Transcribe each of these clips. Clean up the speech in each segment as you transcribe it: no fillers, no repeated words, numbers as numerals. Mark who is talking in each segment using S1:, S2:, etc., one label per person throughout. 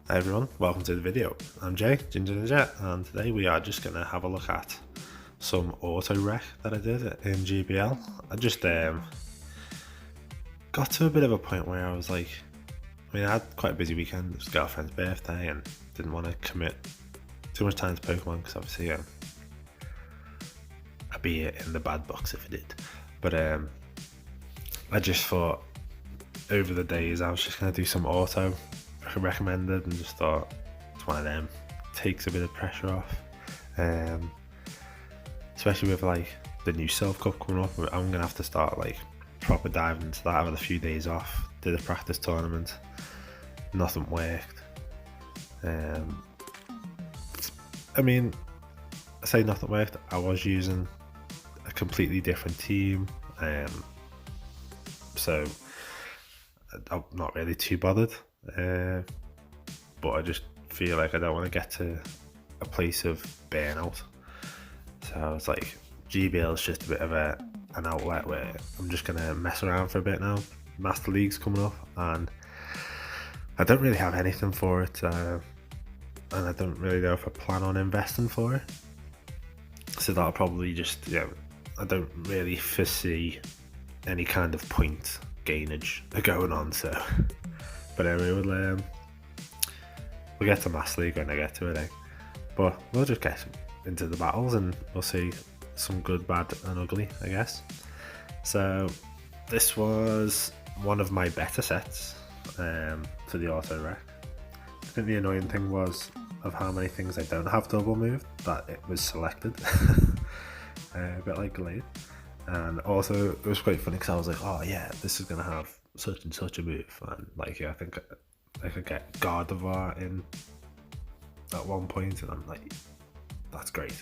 S1: Hi everyone, welcome to the video. I'm Jay, Ginger the Jet, and today we are just going to have a look at some auto rec that I did in GBL. I just got to a bit of a point where I was like, I had quite a busy weekend. It was girlfriend's birthday and didn't want to commit too much time to Pokemon because obviously I'd be in the bad books if I did. But I just thought over the days I was just going to do some auto recommended and just thought it's one of them, takes a bit of pressure off, especially with like the new Self Cup coming up. I'm gonna have to start like proper diving into that. I had a few days off, did a practice tournament, nothing worked. I say nothing worked. I was using a completely different team, so I'm not really too bothered. But I just feel like I don't want to get to a place of burnout. So I was like, GBL is just a bit of an outlet where I'm just going to mess around for a bit now. Master League's coming up and I don't really have anything for it, and I don't really know if I plan on investing for it. So that'll probably just, I don't really foresee any kind of point gainage going on, so. But anyway, we'll get to Master League when I get to it, But we'll just get into the battles and we'll see some good, bad and ugly, I guess. So this was one of my better sets for the auto rec. I think the annoying thing was of how many things I don't have double moved, that it was selected. A bit like Glade. And also it was quite funny because I was like, oh yeah, this is going to have such and such a move, and like, I think I could get Gardevoir in at one point, and I'm like, that's great.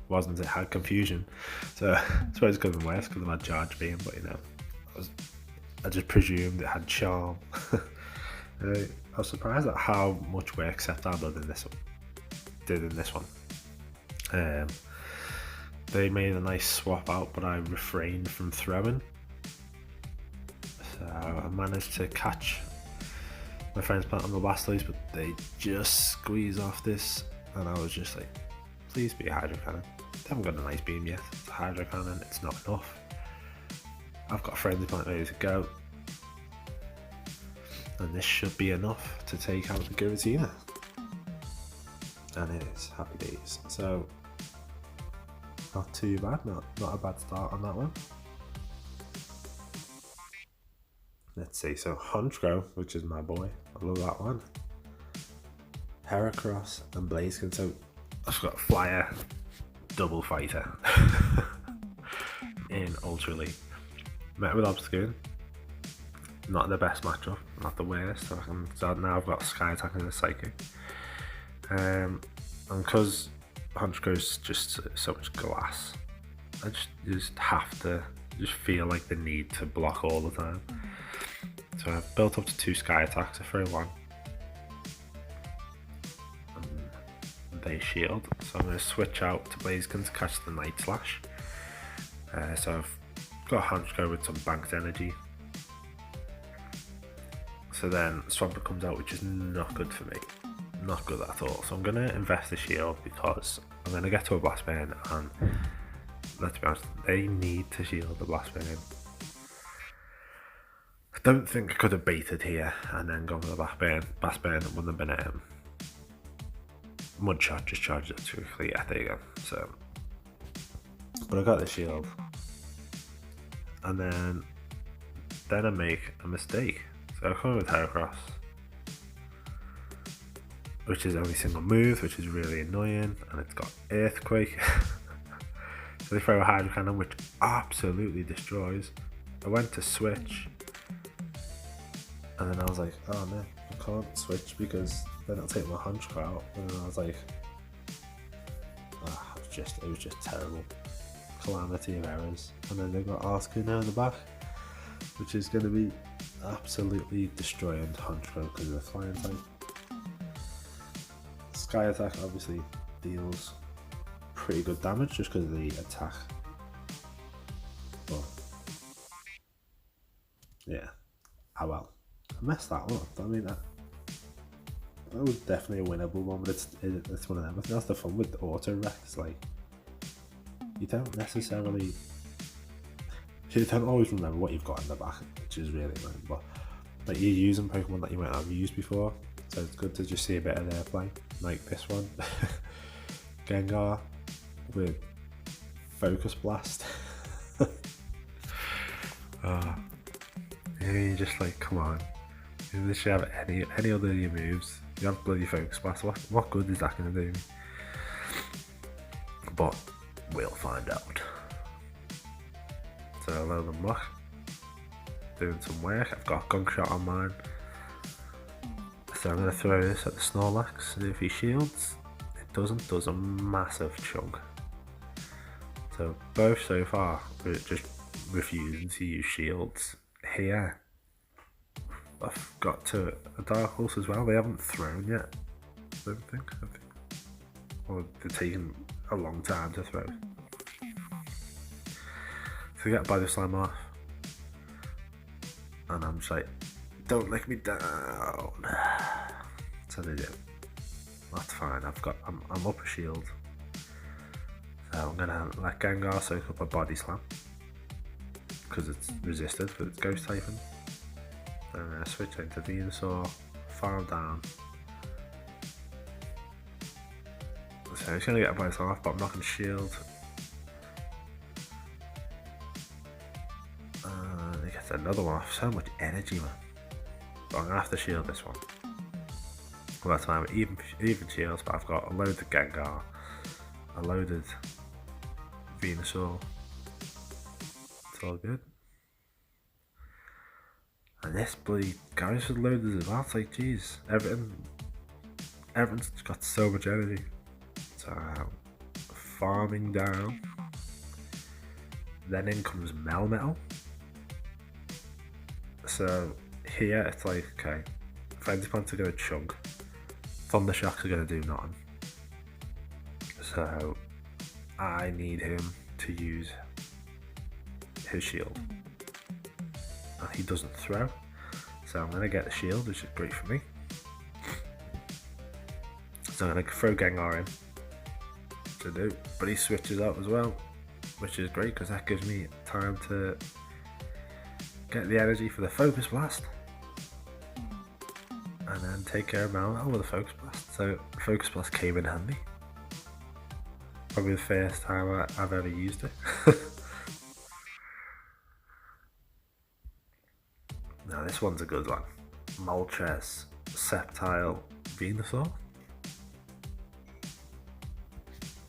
S1: Wasn't it? Had confusion, so I suppose it could have been worse because of my charge beam, but I just presumed it had charm. I was surprised at how much work Sceptile did in this one. They made a nice swap out, but I refrained from throwing. So I managed to catch my friend's plant on the Blastoise, but they just squeeze off this, and I was just like, please be a Hydro Cannon. They haven't got a nice beam yet. It's a Hydro Cannon, it's not enough. I've got a friendly plant ready to go, and this should be enough to take out the Giratina. And it is. Happy days. So not too bad, not a bad start on that one. Let's see, so Honchkrow, which is my boy, I love that one. Heracross and Blaziken, so I've got Flyer, double fighter in Ultra League. Met with Obstagoon, not the best matchup, not the worst, so now I've got Sky Attack and a Psychic. And because Honchkrow's just so much glass, I just have to feel like the need to block all the time. So I've built up to 2 Sky Attacks, I throw 1. And they shield. So I'm going to switch out to Blaziken to catch the Night Slash. So I've got Honchkrow with some banked energy. So then Swampert comes out, which is not good for me. Not good at all. So I'm going to invest the shield because I'm going to get to a Blast Burn, and let's be honest, they need to shield the Blast Burn. I don't think I could have baited here and then gone with a Blast Burn. It wouldn't have been a Mud Shot, just charged it too quickly. Yeah, there you go. So, but I got the shield, and then I make a mistake. So I come with Heracross, which is only single move, which is really annoying, and it's got Earthquake. So they throw a Hydro Cannon, which absolutely destroys. I went to switch, and then I was like, oh no, I can't switch because then I'll take my Honchkrow out. And then I was like, it was just terrible. Calamity of errors. And then they got Articuno in the back, which is going to be absolutely destroying Honchkrow because of the flying type. Sky Attack obviously deals pretty good damage just because of the attack. But yeah, oh well. I messed that one up. It was definitely a winnable one, but it's one of them. I think that's the fun with auto wrecks. Like, you don't necessarily, you don't always remember what you've got in the back, which is really annoying. But like, you're using Pokemon that you might have used before, so it's good to just see a bit of their play. Like this one, Gengar with Focus Blast. You're just like, come on. You literally have any other of your moves. You have bloody Focus Blast. What good is that going to do me? But we'll find out. So hello the muck. Doing some work. I've got a gunk shot on mine. So I'm going to throw this at the Snorlax. And if he shields, it does a massive chunk. So both so far, we're just refusing to use shields. Here, I've got to a Dark Horse as well. They haven't thrown yet, I don't think. Or they're taking a long time to throw. So we get Body Slam off. And I'm just like, don't lick me down. So they do. That's fine. I'm up a shield. So I'm gonna let Gengar soak up a Body Slam because it's resisted with its Ghost typing. Then I'm gonna switch into Venusaur, farm down. So he's gonna get a Body Slam off, but I'm not gonna shield. And he gets another one off. So much energy, man. But I'm gonna have to shield this one. Well, that's time even shields, but I've got a loaded Gengar, a loaded Venusaur. It's all good. And this bloody Garage is loaded as well. It's like, jeez, everyone's got so much energy. So farming down. Then in comes Melmetal. So here it's like, okay, Frenzy Plants are gonna chunk. Thunder Shocks are gonna do nothing. So I need him to use his shield. And he doesn't throw. So I'm gonna get the shield, which is great for me. So I'm gonna throw Gengar in to do, but he switches out as well, which is great because that gives me time to get the energy for the Focus Blast. And then take care of Melmetal with a Focus Blast. So Focus Blast came in handy. Probably the first time I've ever used it. Now this one's a good one. Moltres, Sceptile, Venusaur.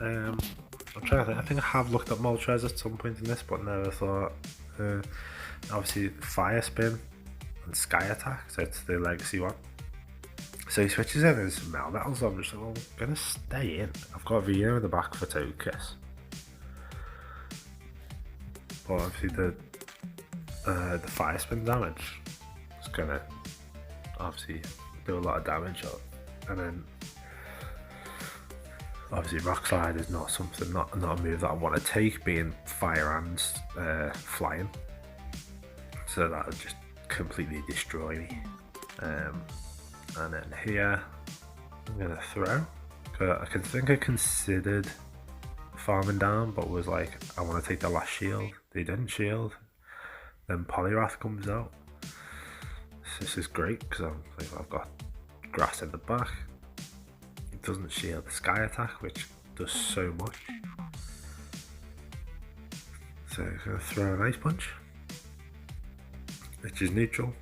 S1: I'm trying to think. I think I have looked at Moltres at some point in this, but never thought. Obviously, Fire Spin and Sky Attack, so it's the legacy one. So he switches in as Melmetal, so I'm just like, well, I'm gonna stay in. I've got Vino in the back for Togekiss. But obviously the Fire Spin damage is gonna obviously do a lot of damage, and then obviously Rock Slide is not something, not a move that I want to take, being Fire and Flying. So that would just completely destroy me. And then here, I'm gonna throw. I think I considered farming down, but was like, I want to take the last shield. They didn't shield. Then Poliwrath comes out. So this is great because I've got grass in the back. It doesn't shield the Sky Attack, which does so much. So I'm gonna throw an Ice Punch, which is neutral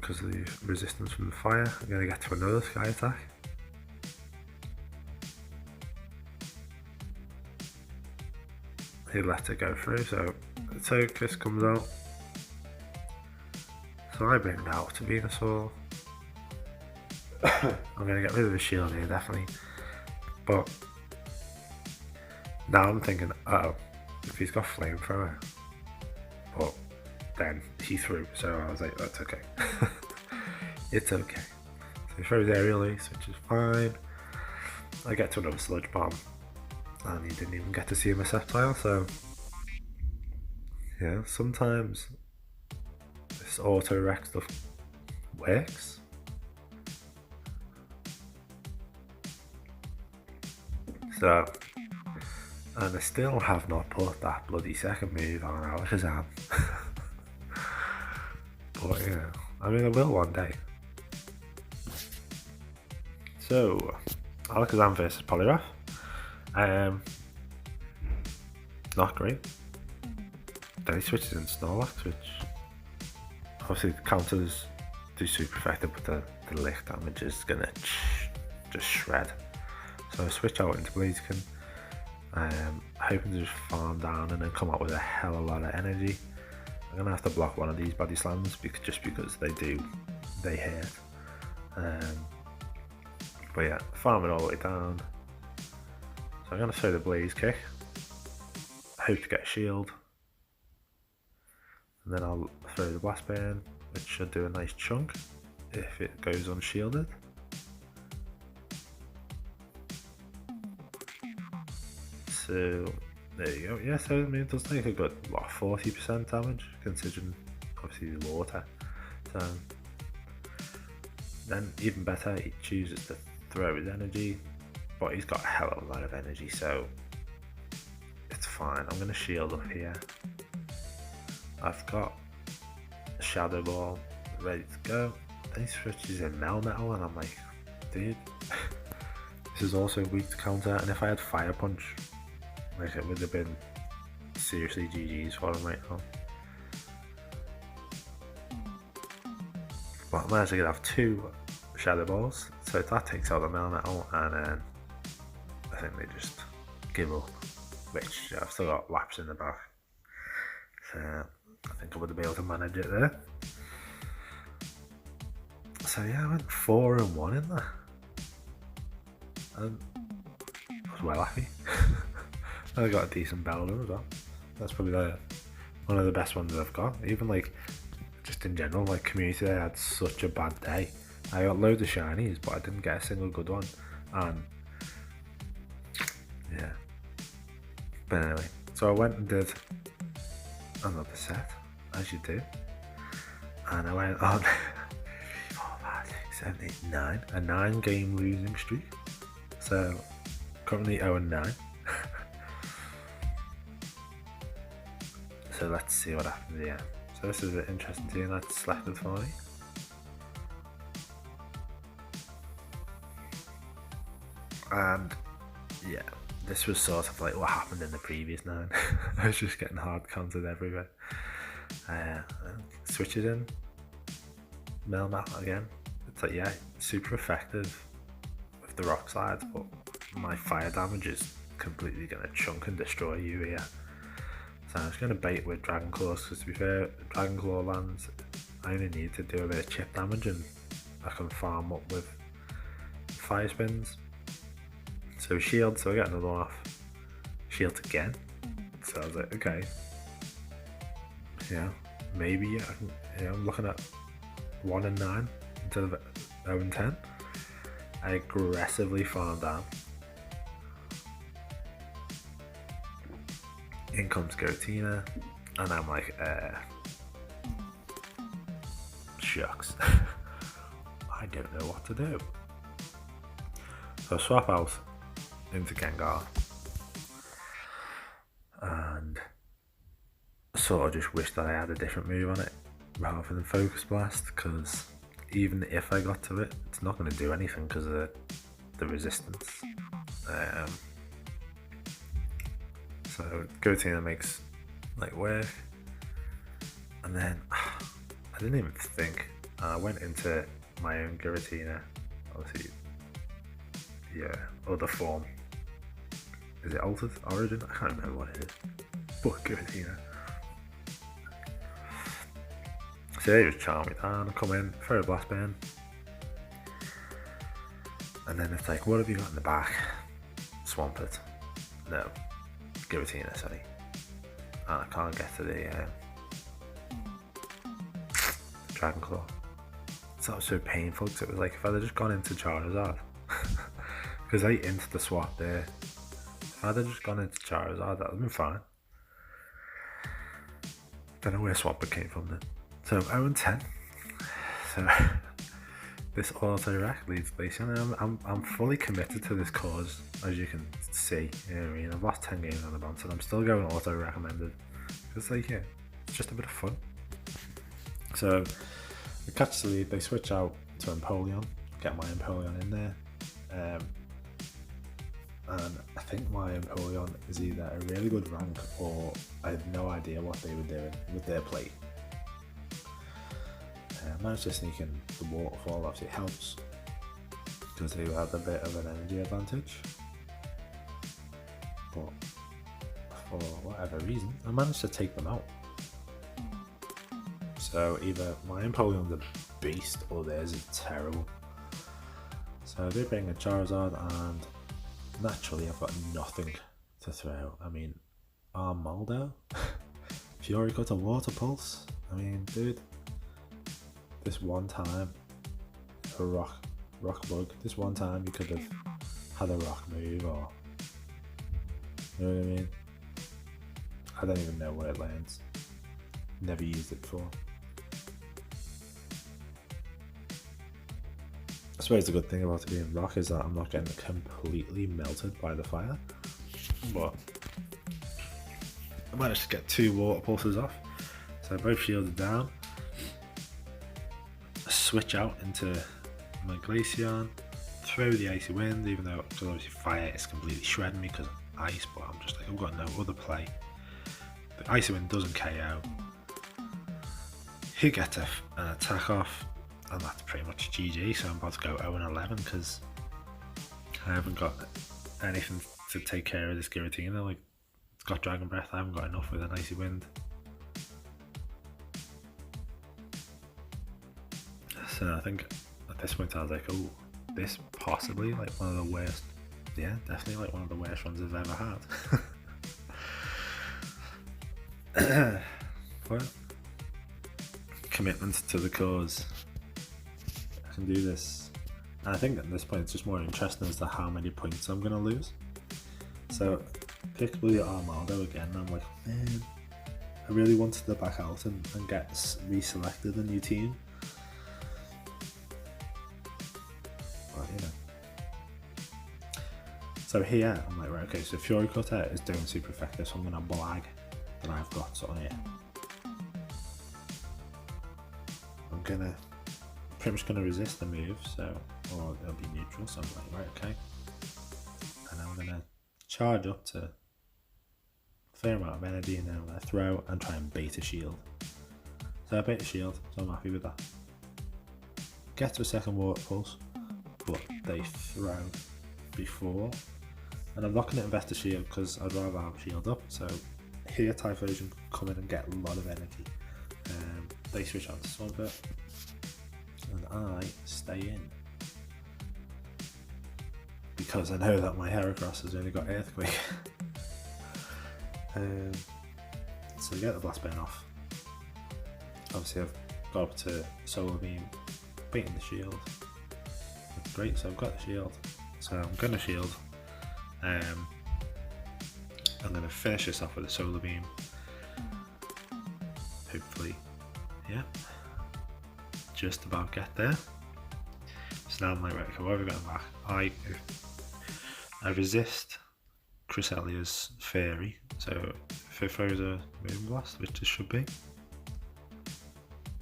S1: because of the resistance from the fire. I'm going to get to another Sky Attack. He lets it go through, so the Togekiss comes out. So I bring it out to Venusaur. I'm going to get rid of the shield here, definitely. But now I'm thinking, if he's got Flamethrower. But then he threw, so I was like, that's okay. It's okay. So he throws Aerial Ace, which is fine. I get to another Sludge Bomb, and he didn't even get to see him a Sceptile, so yeah, sometimes this auto wreck stuff works. So, and I still have not put that bloody second move on Alakazam. But yeah, I mean I will one day. So, Alakazam versus Poliwrath. Not great. Then he switches in Snorlax, which obviously counters do super effective, but the lick damage is gonna just shred. So I switch out into Blaziken, hoping to just farm down and then come out with a hell of a lot of energy. I'm gonna have to block one of these body slams just because they hurt. But yeah, farming all the way down. So I'm gonna throw the Blaze Kick. Hope to get a shield. And then I'll throw the Blast Burn, which should do a nice chunk if it goes unshielded. So there you go. Yeah, so I mean it does take a good 40% damage considering obviously the water. So then even better, he chooses to throw his energy, but he's got a hell of a lot of energy, so it's fine. I'm gonna shield up here. I've got a Shadow Ball ready to go. Then he switches in Melmetal and I'm like, dude, this is also weak to counter, and if I had Fire Punch, like it would have been seriously GG's for him right now. But I managed to have 2 Shadow Balls, so that takes out the Melmetal, and then I think they just give up, which I've still got laps in the back. So I think I would have been able to manage it there. So yeah, I went 4-1 in there. And I was well happy. I got a decent Beldum as well. That's probably one of the best ones that I've got. Even like, just in general, like community, I had such a bad day. I got loads of shinies, but I didn't get a single good one. And yeah. But anyway, so I went and did another set, as you do. And I went on 4, 5, 6, 7, 8, 9. A 9-game losing streak. So currently 0-9. So let's see what happens here. So this is an interesting team that's selected for me. And yeah, this was sort of like what happened in the previous 9. I was just getting hard countered everywhere. Switches in Melmetal again. It's like, yeah, super effective with the rock slides, but my fire damage is completely gonna chunk and destroy you here. So I'm just gonna bait with Dragon Claws, because to be fair, Dragon Claw lands, I only need to do a bit of chip damage and I can farm up with fire spins. So shield, so I get another one off. Shield again. So I was like, okay. Yeah, maybe I can, yeah, I'm looking at 1-9 instead of 0-10. I aggressively farm down. In comes Giratina, and I'm like, shucks. I don't know what to do. So I swap out into Gengar, and sort of just wish that I had a different move on it rather than Focus Blast, because even if I got to it, it's not going to do anything because of the resistance. So Giratina makes like work, and then I didn't even think. I went into my own Giratina, obviously, yeah, other form. Is it Altered Origin? I can't remember what it is. But Giratina. So they just charm me down, I come in, throw a Blast Burn. And then it's like, what have you got in the back? Swampert. No. Giratina, sorry. And I can't get to the Dragon Claw. So that was so painful, because it was like if I'd have just gone into Charizard, because I into the swap there. If I'd have just gone into Charizard, that would have been fine. Don't know where Swampert came from then. So 0-10. So this auto rack leads station, and I'm fully committed to this cause, as you can see. You know what I mean? I've lost 10 games on the bounce and I'm still going auto recommended. It's like, yeah, it's just a bit of fun. So the catch the lead, they switch out to Empoleon, get my Empoleon in there. And I think my Empoleon is either a really good rank or I have no idea what they were doing with their play. I managed to sneak in the waterfall, obviously it helps because they had a bit of an energy advantage, but for whatever reason I managed to take them out. So either my Empoleon's a beast or theirs is terrible. So they bring a Charizard and naturally I've got nothing to throw. I mean, Armaldo, Fury got a Water Pulse. I mean, dude, this one time, a rock bug, this one time you could have had a rock move, or, you know what I mean? I don't even know where it lands. Never used it before. I suppose the good thing about it being rock is that I'm not getting completely melted by the fire, but I managed to get 2 water pulses off, so both shields are down. Switch out into my Glaceon, throw the Icy Wind, even though because obviously fire is completely shredding me because of ice, but I'm just like, I've got no other play. The Icy Wind doesn't KO. He gets an attack off, and that's pretty much GG. So I'm about to go 0-11 because I haven't got anything to take care of this Giratina. Like, it's got Dragon Breath, I haven't got enough with an Icy Wind. So I think at this point I was like, oh, this possibly like one of the worst, yeah, definitely like one of the worst ones I've ever had. Well, commitment to the cause. I can do this. And I think at this point it's just more interesting as to how many points I'm going to lose. So pick Blue Armaldo again, and I'm like, man, I really wanted to back out and get reselected a new team. So here, I'm like, right, okay, so Fury Cutter is doing super effective, so I'm going to blag that I've got on here. I'm pretty much going to resist the move, so, or it'll be neutral, so I'm like, right, okay. And I'm going to charge up to a fair amount of energy, and then I'm going to throw and try and bait a shield. So I bait a shield, so I'm happy with that. Get to a second water pulse, but they throw before. And I'm not going to invest a shield because I'd rather have a shield up. So here Typhlosion come in and get a lot of energy. They switch on to Swampert, and I stay in. Because I know that my Heracross has only got Earthquake. So get the Blast Burn off. Obviously I've got up to Solar Beam, beating the shield. Great, so I've got the shield. So I'm going to shield. I'm going to finish this off with a Solar Beam. Hopefully, yeah, just about get there. So now I'm like, right, okay, what have we got back? I resist Cryselia's Fairy, so if it throws a Moonblast, which it should be,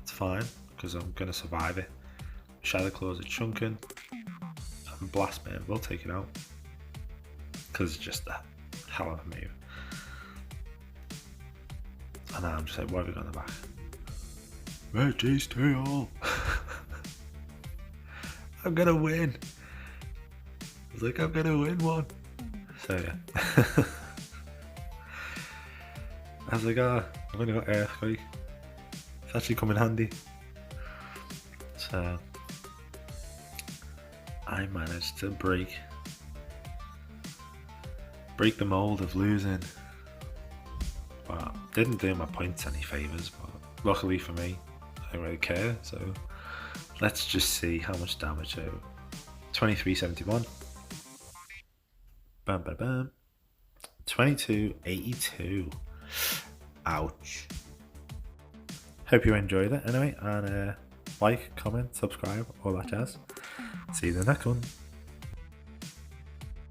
S1: it's fine, because I'm going to survive it. Shadow Claws are chunking, and Blast Burn will take it out, because it's just a hell of a move. And now I'm just like, what have we got in the back? Reggie's tail! I'm gonna win! I was like, I'm gonna win one! So yeah. I was like, I've only got Earthquake. It's actually come in handy. So I managed to break the mold of losing. Well, didn't do my points any favours, but luckily for me, I don't really care. So let's just see how much damage. So 2371. Bam bam bam. 2282. Ouch. Hope you enjoyed it anyway, and like, comment, subscribe, all that jazz. See you in the next one.